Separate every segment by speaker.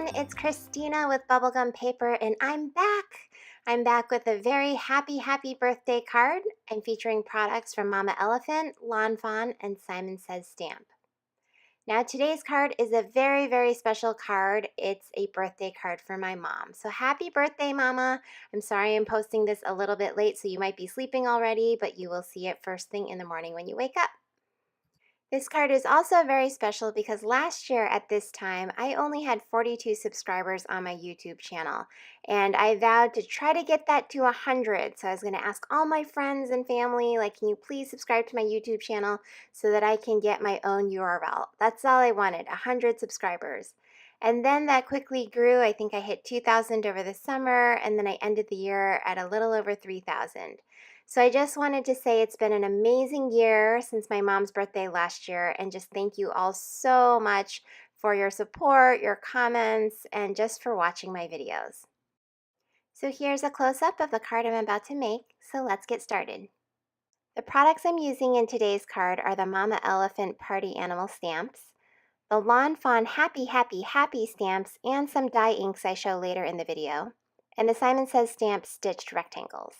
Speaker 1: everyone, it's Christina with Bubblegum Paper and I'm back. I'm back with a very happy birthday card. I'm featuring products from Mama Elephant, Lawn Fawn, and Simon Says Stamp. Now today's card is a very special card. It's a birthday card for my mom. So happy birthday, Mama. I'm sorry I'm posting this a little bit late, so you might be sleeping already, but you will see it first thing in the morning when you wake up. This card is also very special because last year at this time, I only had 42 subscribers on my YouTube channel, and I vowed to try to get that to 100. So I was going to ask all my friends and family, like, can you please subscribe to my YouTube channel so that I can get my own URL? That's all I wanted, 100 subscribers. And then that quickly grew. I think I hit 2,000 over the summer, and then I ended the year at a little over 3,000. So I just wanted to say it's been an amazing year since my mom's birthday last year, and just thank you all so much for your support, your comments, and just for watching my videos. So here's a close-up of the card I'm about to make, so let's get started. The products I'm using in today's card are the Mama Elephant Party Animal stamps, the Lawn Fawn Happy stamps, and some dye inks I show later in the video, and the Simon Says Stamp stitched rectangles.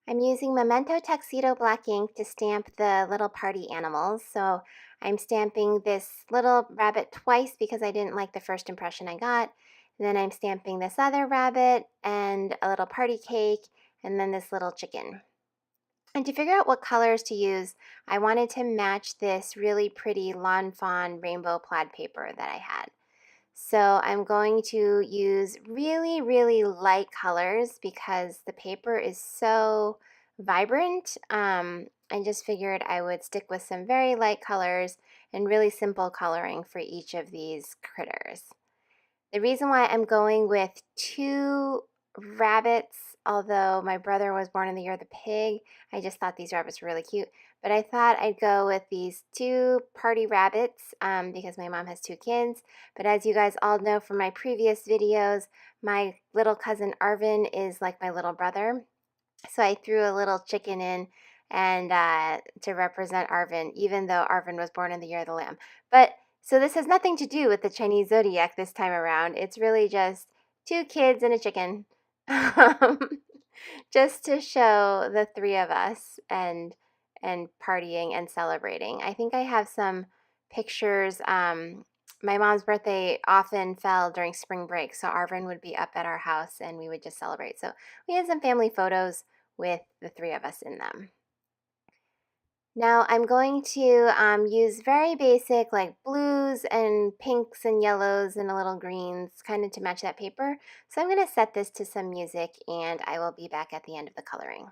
Speaker 1: I'm using Memento Tuxedo black ink to stamp the little party animals. So I'm stamping this little rabbit twice because I didn't like the first impression I got. And then I'm stamping this other rabbit and a little party cake and then this little chicken. And to figure out what colors to use, I wanted to match this really pretty Lawn Fawn rainbow plaid paper that I had. So I'm going to use really light colors because the paper is so vibrant. I just figured I would stick with some very light colors and really simple coloring for each of these critters. The reason why I'm going with 2 rabbits, although my brother was born in the year of the pig, I just thought these rabbits were really cute. But I thought I'd go with these 2 party rabbits because my mom has 2 kids. But as you guys all know from my previous videos, my little cousin Arvin is like my little brother. So I threw a little chicken in and to represent Arvin, even though Arvin was born in the year of the lamb. But so this has nothing to do with the Chinese zodiac this time around. It's really just 2 kids and a chicken. Just to show the 3 of us and partying and celebrating. I think I have some pictures. My mom's birthday often fell during spring break, so Arvin would be up at our house and we would just celebrate. So we had some family photos with the 3 of us in them. Now I'm going to use very basic like blues and pinks and yellows and a little greens kind of to match that paper. So I'm going to set this to some music and I will be back at the end of the coloring.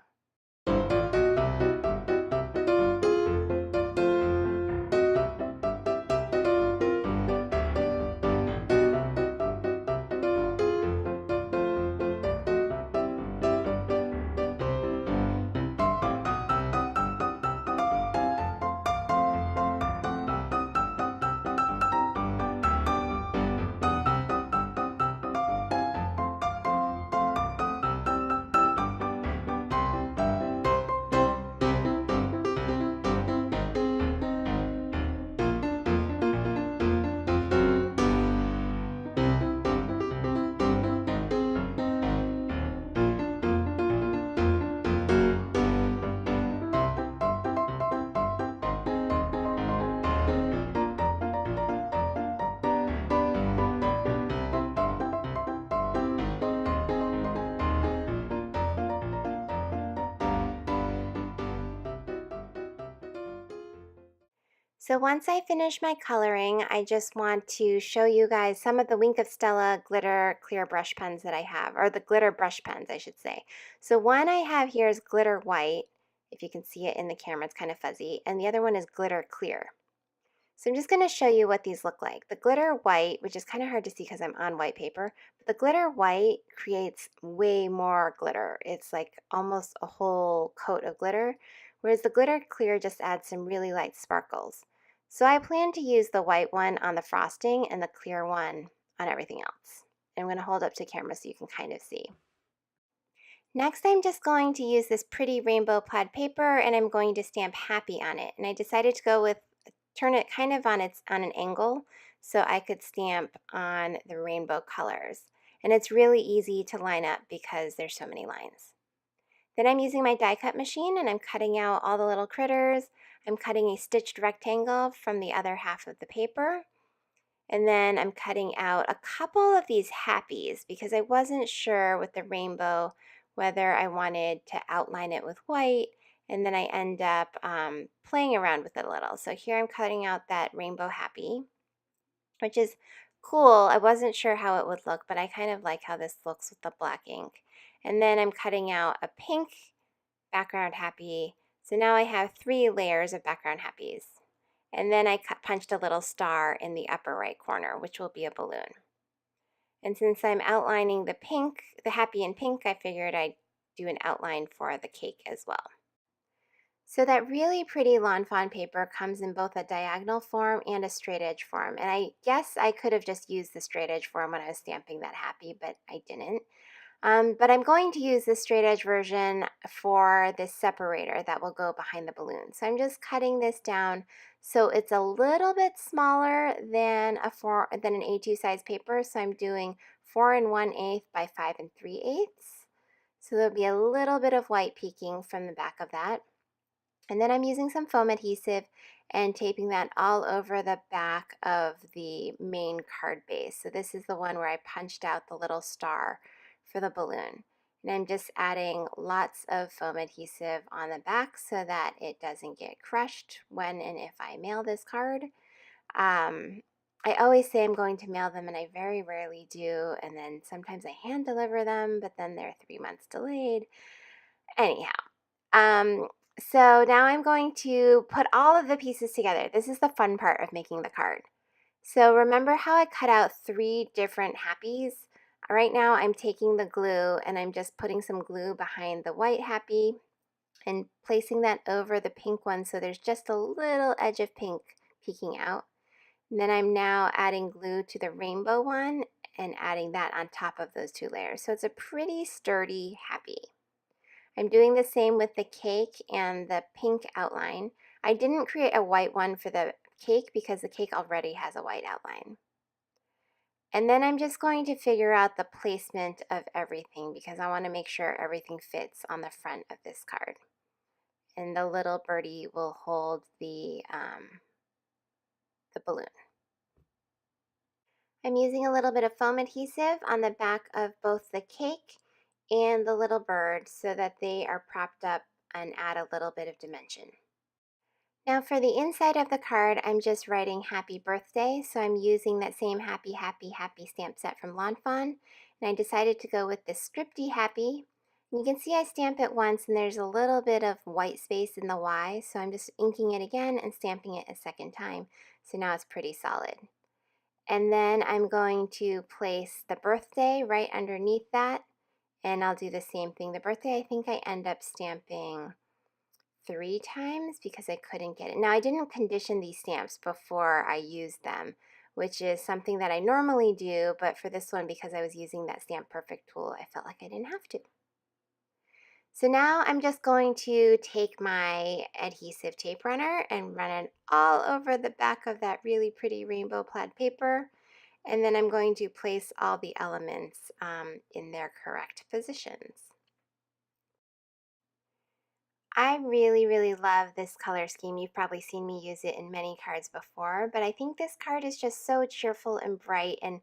Speaker 1: So once I finish my coloring, I just want to show you guys some of the Wink of Stella glitter clear brush pens that I have, or the glitter brush pens, I should say. So one I have here is glitter white. If you can see it in the camera, it's kind of fuzzy. And the other one is glitter clear. So I'm just going to show you what these look like. The glitter white, which is kind of hard to see because I'm on white paper, but the glitter white creates way more glitter. It's like almost a whole coat of glitter, whereas the glitter clear just adds some really light sparkles. So I plan to use the white one on the frosting and the clear one on everything else. I'm going to hold up to camera so you can kind of see. Next, I'm just going to use this pretty rainbow plaid paper and I'm going to stamp happy on it. And I decided to go with turn it kind of on an angle so I could stamp on the rainbow colors. And it's really easy to line up because there's so many lines. Then I'm using my die cut machine and I'm cutting out all the little critters. I'm cutting a stitched rectangle from the other half of the paper. And then I'm cutting out a couple of these happies because I wasn't sure with the rainbow whether I wanted to outline it with white, and then I end up playing around with it a little. So here I'm cutting out that rainbow happy, which is cool. I wasn't sure how it would look, but I kind of like how this looks with the black ink. And then I'm cutting out a pink background happy. So now I have 3 layers of background happies. And then I punched a little star in the upper right corner, which will be a balloon. And since I'm outlining the pink, the happy in pink, I figured I'd do an outline for the cake as well. So that really pretty Lawn Fawn paper comes in both a diagonal form and a straight edge form. And I guess I could have just used the straight edge form when I was stamping that happy, but I didn't. But I'm going to use the straight edge version for this separator that will go behind the balloon. So I'm just cutting this down so it's a little bit smaller than an A2 size paper. So I'm doing 4 1/8 by 5 3/8. So there'll be a little bit of white peeking from the back of that. And then I'm using some foam adhesive and taping that all over the back of the main card base. So this is the one where I punched out the little star for the balloon. And I'm just adding lots of foam adhesive on the back so that it doesn't get crushed when and if I mail this card. I always say I'm going to mail them and I very rarely do. And then sometimes I hand deliver them, but then they're 3 months delayed. Anyhow, so now I'm going to put all of the pieces together. This is the fun part of making the card. So remember how I cut out 3 different happies? Right now I'm taking the glue and I'm just putting some glue behind the white happy and placing that over the pink one so there's just a little edge of pink peeking out. And then I'm now adding glue to the rainbow one and adding that on top of those 2 layers. So it's a pretty sturdy happy. I'm doing the same with the cake and the pink outline. I didn't create a white one for the cake because the cake already has a white outline. And then I'm just going to figure out the placement of everything because I want to make sure everything fits on the front of this card. And the little birdie will hold the balloon. I'm using a little bit of foam adhesive on the back of both the cake and the little bird so that they are propped up and add a little bit of dimension. Now for the inside of the card, I'm just writing happy birthday, so I'm using that same happy, happy, happy stamp set from Lawn Fawn, and I decided to go with this scripty happy. And you can see I stamp it once and there's a little bit of white space in the Y, so I'm just inking it again and stamping it a second time, so now it's pretty solid. And then I'm going to place the birthday right underneath that, and I'll do the same thing. The birthday, I think I end up stamping 3 times because I couldn't get it. Now, I didn't condition these stamps before I used them, which is something that I normally do, but for this one, because I was using that Stamp Perfect tool, I felt like I didn't have to. So now I'm just going to take my adhesive tape runner and run it all over the back of that really pretty rainbow plaid paper. And then I'm going to place all the elements in their correct positions. I really, really love this color scheme. You've probably seen me use it in many cards before, but I think this card is just so cheerful and bright. And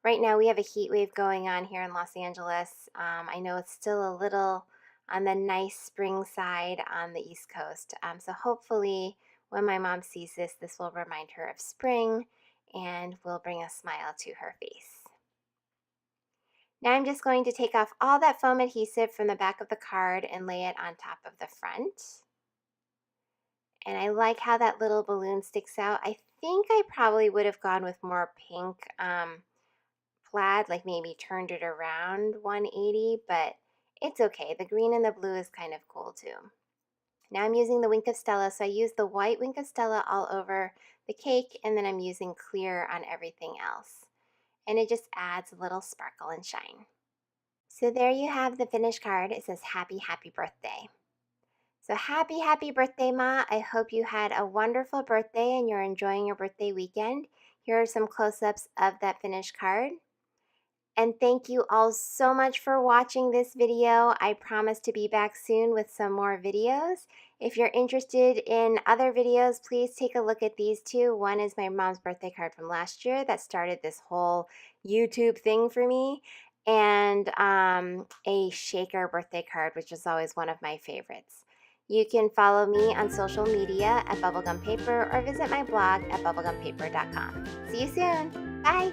Speaker 1: right now we have a heat wave going on here in Los Angeles. I know it's still a little on the nice spring side on the East Coast. So hopefully when my mom sees this, this will remind her of spring and will bring a smile to her face. Now I'm just going to take off all that foam adhesive from the back of the card and lay it on top of the front. And I like how that little balloon sticks out. I think I probably would have gone with more pink plaid, like maybe turned it around 180, but it's okay. The green and the blue is kind of cool too. Now I'm using the Wink of Stella, so I use the white Wink of Stella all over the cake, and then I'm using clear on everything else. And it just adds a little sparkle and shine. So there you have the finished card. It says happy, happy birthday. So happy, happy birthday, Ma. I hope you had a wonderful birthday and you're enjoying your birthday weekend. Here are some close-ups of that finished card. And thank you all so much for watching this video. I promise to be back soon with some more videos. If you're interested in other videos, please take a look at these two. One is my mom's birthday card from last year that started this whole YouTube thing for me, and a shaker birthday card, which is always one of my favorites. You can follow me on social media at Bubblegum Paper or visit my blog at bubblegumpaper.com. See you soon. Bye.